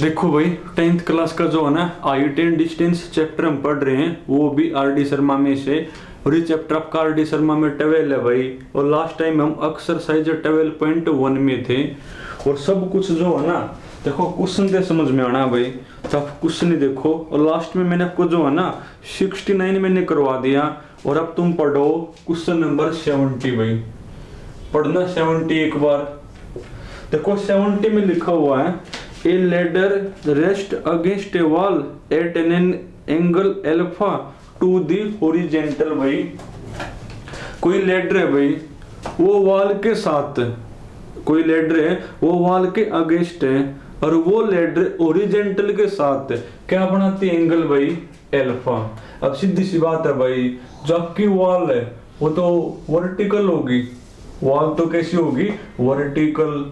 देखो भाई 10th class का जो है ना हाइट एंड डिस्टेंस चैप्टर हम पढ़ रहे हैं वो भी आर डी शर्मा में से। और ये चैप्टर आपका आर डी शर्मा में 12 है भाई। और लास्ट टाइम हम एक्सरसाइज 12.1 में थे। और सब कुछ जो है ना देखो क्वेश्चन दे समझ में आना भाई, तो आप क्वेश्चन ही देखो। और लास्ट में मैंने आपको जो है ना 69 मैंने करवा दिया। और अब तुम पढ़ो क्वेश्चन नंबर 70 भाई। पढ़ना 70 एक बार। देखो 70 में लिखा हुआ है A ladder rest against a wall at an angle alpha to the horizontal भाई। कोई लेडर है भाई, वो वॉल के साथ, कोई लेडर है वो वॉल के अगेंस्ट है और वो लेडर ओरिजेंटल के साथ क्या बनाती है एंगल भाई अल्फा। अब सीधी सी बात है भाई, जो आपकी वॉल है वो तो वर्टिकल होगी। वॉल तो कैसी होगी वर्टिकल।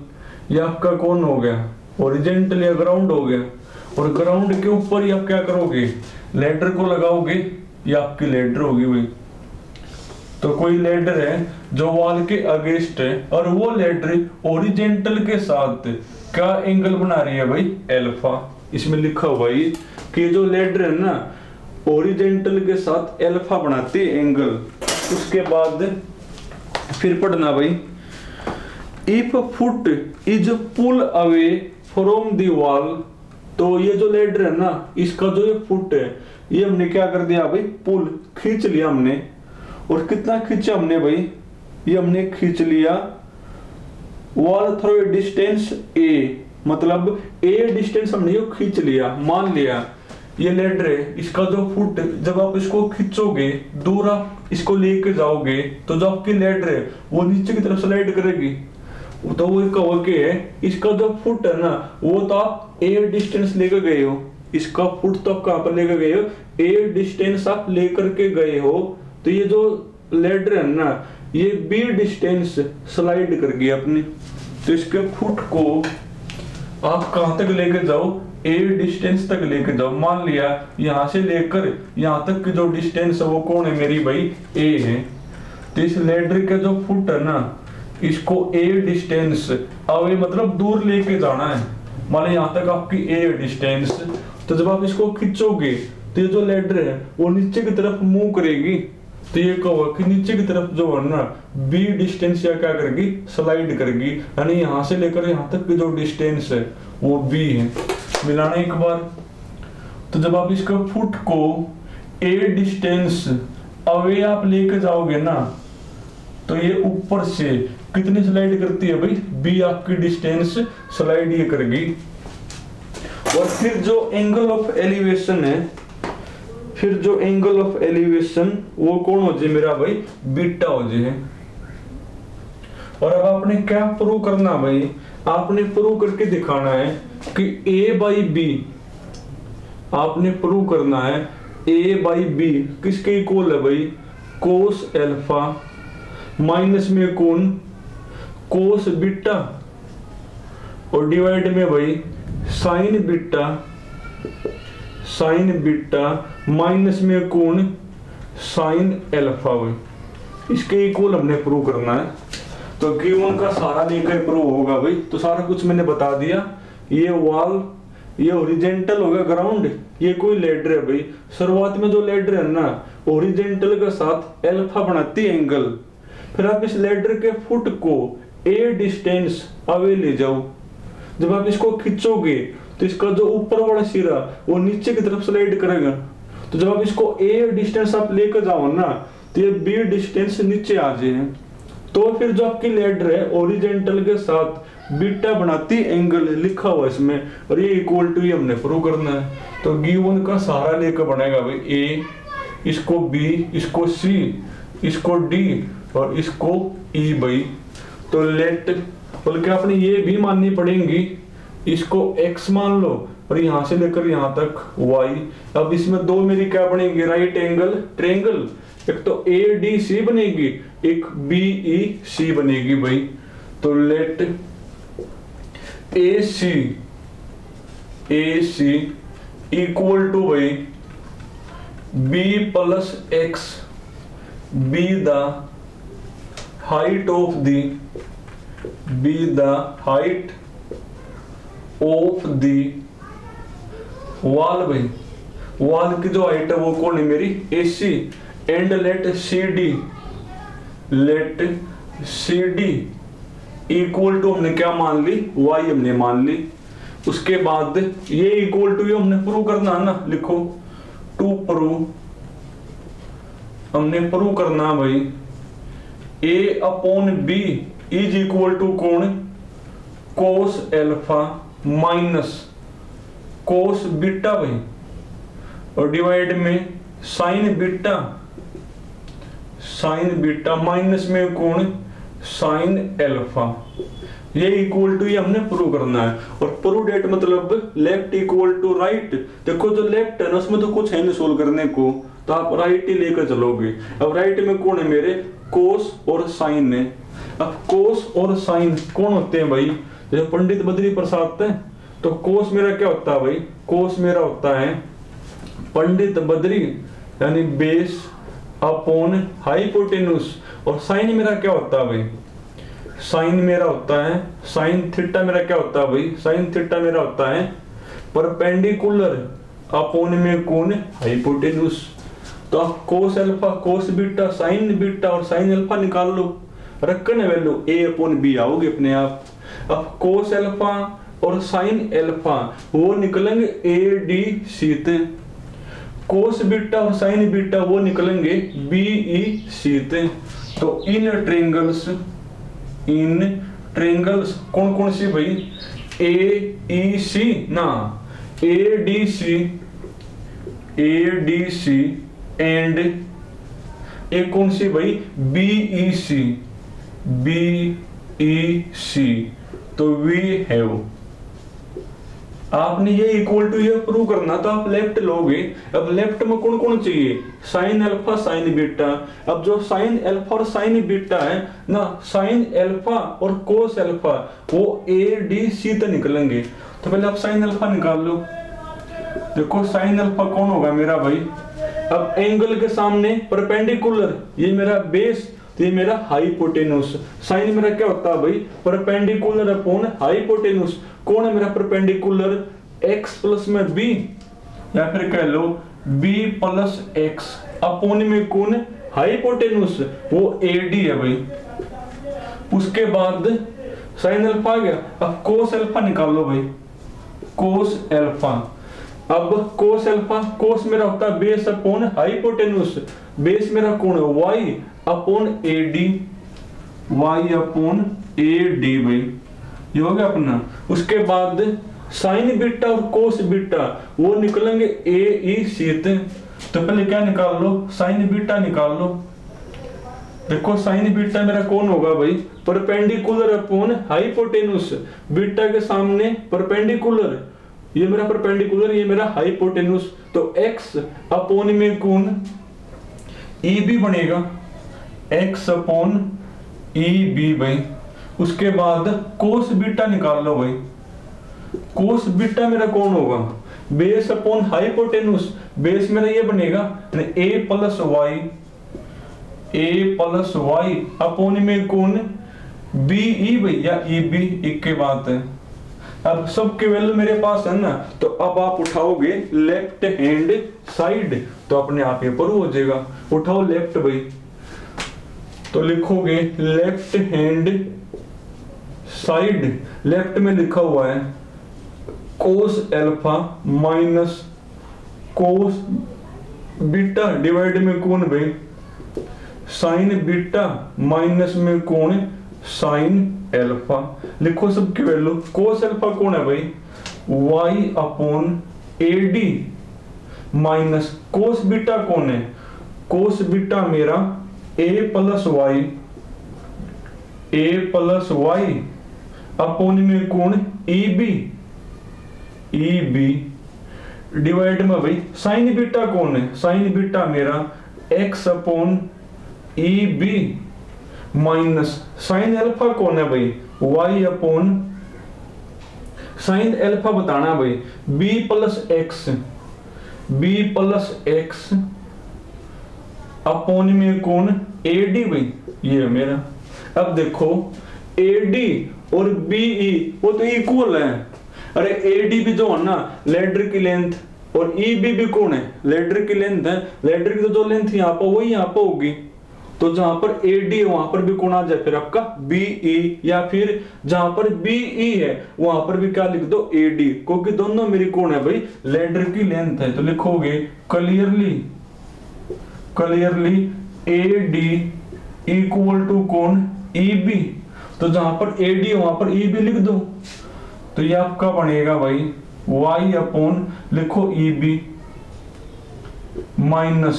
ये आपका कौन हो गया ओरिजेंटल या ग्राउंड हो गया। और ग्राउंड के ऊपर ही आप क्या करोगे लेडर को लगाओगे, ये आपकी लेडर होगी भाई। तो कोई लेडर है जो वॉल के अगेंस्ट है और वो लेडर ओरिजेंटल के साथ क्या एंगल बना रही है भाई अल्फा। इसमें लिखा हुआ है कि जो लेडर है ना ओरिजेंटल के साथ अल्फा बनाती है एंगल। उसके बाद फिर पढ़ना भाई if foot is pull away from the wall. तो ये जो लेडर है ना इसका जो ये फुट है ये हमने क्या कर दिया भाई पुल खींच लिया हमने। और कितना खींचा हमने भाई, ये हमने खींच लिया वॉल थ्रू ए डिस्टेंस ए, मतलब ए डिस्टेंस हमने ये खींच लिया। मान लिया ये लेडर है, इसका जो फुट जब आप इसको खींचोगे दूर आप इसको लेके जाओगे तो जो आपकी लेडर है वो नीचे की तरफ स्लाइड करेगी। तो वो कवर के है इसका जो फुट है ना वो तो आप ए डिस्टेंस लेकर गए हो, इसका फुट तो आप कहां पर लेकर गए हो ए डिस्टेंस आप लेकर के गए हो। तो ये जो लेडर है ना ये बी डिस्टेंस स्लाइड कर गई अपनी। तो इसके फुट को आप कहां तक लेकर जाओ ए डिस्टेंस तक लेकर जाओ। मान लिया यहां से लेकर यहां तक की जो डिस्टेंस है वो कौन है मेरी भाई ए है। तो इस लेडर का जो फुट है ना इसको ए डिस्टेंस अवे मतलब दूर लेके जाना है। मान यहाँ तक आपकी ए डिस्टेंस। तो जब आप इसको खींचोगे तो ये जो लेडर है वो नीचे की तरफ मूव करेगी। तो ये कहो कि नीचे की तरफ जो है ना बी डिस्टेंस या क्या करेगी स्लाइड करेगी, यानी यहाँ से लेकर यहाँ तक की जो डिस्टेंस है वो बी है। मिलाना एक बार। तो जब आप इसका फुट को ए डिस्टेंस अवे आप लेके जाओगे ना तो ये ऊपर से कितनी स्लाइड करती है भाई बी आपकी डिस्टेंस स्लाइड ये करेगी। और फिर जो एंगल ऑफ एलिवेशन है, फिर जो एंगल ऑफ एलिवेशन वो कौन हो जाए मेरा भाई बीटा हो जाए। और अब आपने क्या प्रूव करना भाई, आपने प्रूव करके दिखाना है कि a बाई बी, आपने प्रूव करना है a बाई बी किसके इक्वल है भाई कोस अल्फा माइनस में कौन कोस बीटा और डिवाइड में भाई sign beta, sign beta minus में कौन साइन अल्फा भाई। इसके इक्वल हमने प्रूव करना है। तो गिवन का सारा लेकर प्रूव होगा भाई। तो सारा कुछ मैंने बता दिया। ये वॉल ये ओरिजेंटल होगा ग्राउंड, ये कोई लेडर है भाई। शुरुआत में जो लेडर है ना ओरिजेंटल के साथ अल्फा बनाती है एंगल। फिर आप इस लेडर के फुट को ए डिस्टेंस अवे ले जाओ। जब आप इसको खींचोगे तो इसका जो ऊपर वाला सिरा वो नीचे की तरफ स्लाइड करेगा। तो जब आप इसको ए डिस्टेंस आप लेकर जाओ ना तो ये बी डिस्टेंस नीचे आ जाए। तो फिर जो आपकी लेडर है ओरिजेंटल के साथ बीटा बनाती एंगल लिखा हुआ इसमें, और ये इक्वल टू ये हमने प्रूव करना है। तो गिवन का सहारा लेकर बनेगा भाई ए, इसको बी, इसको सी, इसको डी और इसको ई भाई। तो लेट बल्कि आपने ये भी माननी पड़ेगी, इसको x मान लो और यहां से लेकर यहां तक y। अब इसमें दो मेरी क्या बनेगी राइट एंगल ट्रायंगल, एक तो ADC बनेगी एक BEC बनेगी भाई। तो लेट AC इक्वल टू भाई B plus x, be the height of the height of the वाल भाई, वाल की जो हाइट है वो कौन है मेरी AC, and let CD equal to हमने क्या मान ली, y हमने मान ली। उसके बाद ये इक्वल टू ये हमने प्रूव करना है ना, लिखो टू प्रूव, हमने प्रूव करना भाई A upon B is equal to कौन, cos alpha minus cos beta भाई, और डिवाइड में साइन बीटा माइनस में कौन साइन एल्फा। ये इक्वल टू ये हमने प्रूव करना है। और प्रूव डेट मतलब लेफ्ट इक्वल टू राइट। देखो जो लेफ्ट है ना उसमें तो कुछ है नहीं सोल्व करने को, तो आप राइट ही लेकर चलोगे। अब राइट में कौन है मेरे, कोस और साइन है। अब कोस और साइन कौन होते हैं भाई, जैसे पंडित बद्री प्रसाद है, तो कोस मेरा क्या होता है भाई, कोस मेरा होता है पंडित बद्री यानी बेस अपॉन हाइपोटेन्यूस, और साइन मेरा क्या होता है भाई, साइन मेरा होता है साइन थीटा मेरा क्या होता है भाई, साइन थीटा मेरा होता है परपेंडिकुलर अपॉन में कौन हाइपोटेन्यूस। तो आप cos alpha cos beta sine beta और साइन अल्फा निकाल लो, रखना है वैल्यू a अपॉन b आओगे अपने आप। अब कोस अल्फा और साइन अल्फा वो निकलेंगे ADC थे, कोस बीटा और साइन बीटा वो निकलेंगे BEC थे। तो इन ट्रेंगल्स कौन कौन सी भाई, AEC ना, ADC एंड एक कौन सी भाई BEC। तो वी हैव, आपने ये इक्वल टू ये प्रूव करना, तो आप लेफ्ट लोगे। अब लेफ्ट में कौन कौन चाहिए, साइन अल्फा साइन बीटा। अब जो साइन अल्फा और साइन बीटा है ना, साइन अल्फा और कोस अल्फा वो ADC तक निकलेंगे। तो पहले आप साइन अल्फा निकाल लो। देखो साइन अल्फा कौन होगा मेरा भाई, अब एंगल के सामने परपेंडिकुलर, ये मेरा बेस, तो ये मेरा हाइपोटेन्यूस। साइन मेरा क्या होता है भाई, परपेंडिकुलर अपॉन हाइपोटेन्यूस। कौन है मेरा परपेंडिकुलर, x प्लस में b, या फिर कह लो b प्लस x अपॉन में कौन हाइपोटेन्यूस, वो AD है भाई। उसके बाद साइन अल्फा आ गया, अब कोस अल्फा निकाल लो भाई, कोस अल्फा। अब कोस अल्फा, कोस मेरा होता है बेस अपॉन हाइपोटेन्यूस, बेस मेरा कौन है y upon AD, y upon AD भाई, ये हो गया अपना। उसके बाद साइन बीटा और कोस बीटा वो निकलेंगे AEC थे। तो पहले क्या निकाल लो, साइन बीटा निकाल लो। देखो साइन बीटा मेरा कौन होगा भाई, परपेंडिकुलर अपॉन हाइपोटेन्यूस, बीटा के सामने परपेंडिकुलर, ये मेरा परपेंडिकुलर, ये मेरा हाइपोटेन्यूस। तो x अपॉन में कौन EB बनेगा, x अपॉन EB भाई। उसके बाद कोस बीटा निकाल लो भाई, कोस बीटा मेरा कौन होगा, बेस अपॉन हाइपोटेन्यूस, बेस मेरा ये बनेगा A प्लस वाई अपॉन में कौन BE भाई या EB, एक के बात है। अब सबके वैल्यू मेरे पास है ना, तो अब आप उठाओगे लेफ्ट हैंड साइड, तो अपने आप ये प्रूव हो जाएगा। उठाओ लेफ्ट भाई, तो लिखोगे लेफ्ट हैंड साइड, लेफ्ट में लिखा हुआ है cos alpha minus cos beta divide में कौन भाई साइन बीटा माइनस में कौन साइन अल्फा। लिखो सबकी वैल्यू, कोस अल्फा कौन है भाई y upon AD minus cos beta कौन है, कोस बीटा मेरा A प्लस वाई अपॉन में कौन EB डिवाइड में भाई साइन बीटा कौन है, साइन बीटा मेरा x upon EB minus sine alpha कौन है भाई y अपॉन, साइन अल्फा बताना भाई b प्लस x अपॉन में कौन AD भाई, ये है मेरा। अब देखो AD और BE वो तो इक्वल है। अरे AD भी जो है ना, लेडर की लेंथ और ई बी भी कौन है, लेडर की लेंथ है। लेडर की तो जो लेंथ यहाँ पर वही यहाँ पर होगी, तो जहां पर ए डी है वहां पर भी कौन आ जाए फिर आपका बी ई, या फिर जहां पर बी ई है वहां पर भी क्या लिख दो ए डी, क्योंकि दोनों मेरी कौन है भाई लेडर की लेंथ है। तो लिखोगे clearly A D equal to कौन ई बी, तो जहां पर ए डी है वहां पर ई बी लिख दो। तो ये आपका बनेगा भाई y अपॉन लिखो E B minus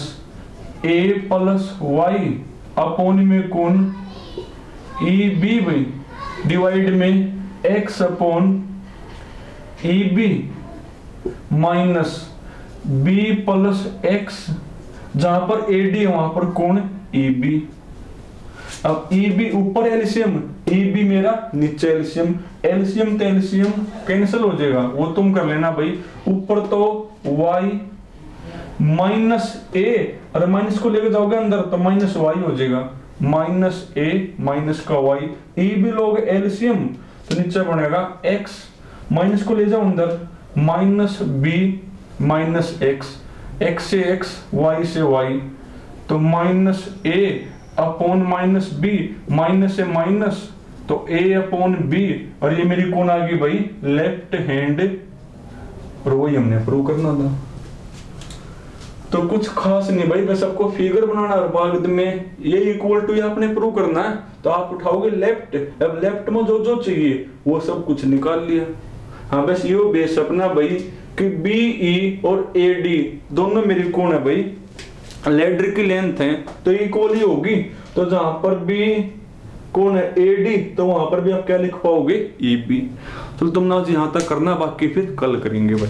a plus Y upon में कौन ई बी भाई डिवाइड में x upon E B minus b plus x, जहां पर ए डी वहां पर कौन ई बी। अब ई बी ऊपर एलसीएम, ई बी मेरा नीचे एलसीएम, एलसीएम तो एलसीएम कैंसिल हो जाएगा, वो तुम कर लेना भाई। ऊपर तो y माइनस ए, अरे माइनस को लेके जाओगे अंदर तो माइनस वाई हो जाएगा, माइनस ए माइनस का वाई, ई भी लोगे एलसीएम तो नीचे बनेगा x, माइनस को ले जाओ अंदर minus B minus X, x से x y से y, तो minus A upon minus B, minus से माइनस तो a अपॉन बी, और ये मेरी कौन आ गई भाई लेफ्ट हैंड, और वही हमने प्रूव करना था। तो कुछ खास नहीं भाई, बस आपको फिगर बनाना और बाद में ये इक्वल टू ये आपने प्रूव करना है। तो आप उठाओगे लेफ्ट, अब लेफ्ट में जो जो चाहिए वो सब कुछ निकाल लिया। हाँ बस ये बेस अपना भाई कि बी ई और ए डी दोनों मेरी कौन है भाई लेडर की लेंथ है, तो इक्वल ही होगी। तो जहां पर बी कौन है ए डी, तो वहां पर भी आप क्या लिख पाओगे ई बी। तो तुम ना यहां तक करना, बाकी फिर कल करेंगे भाई।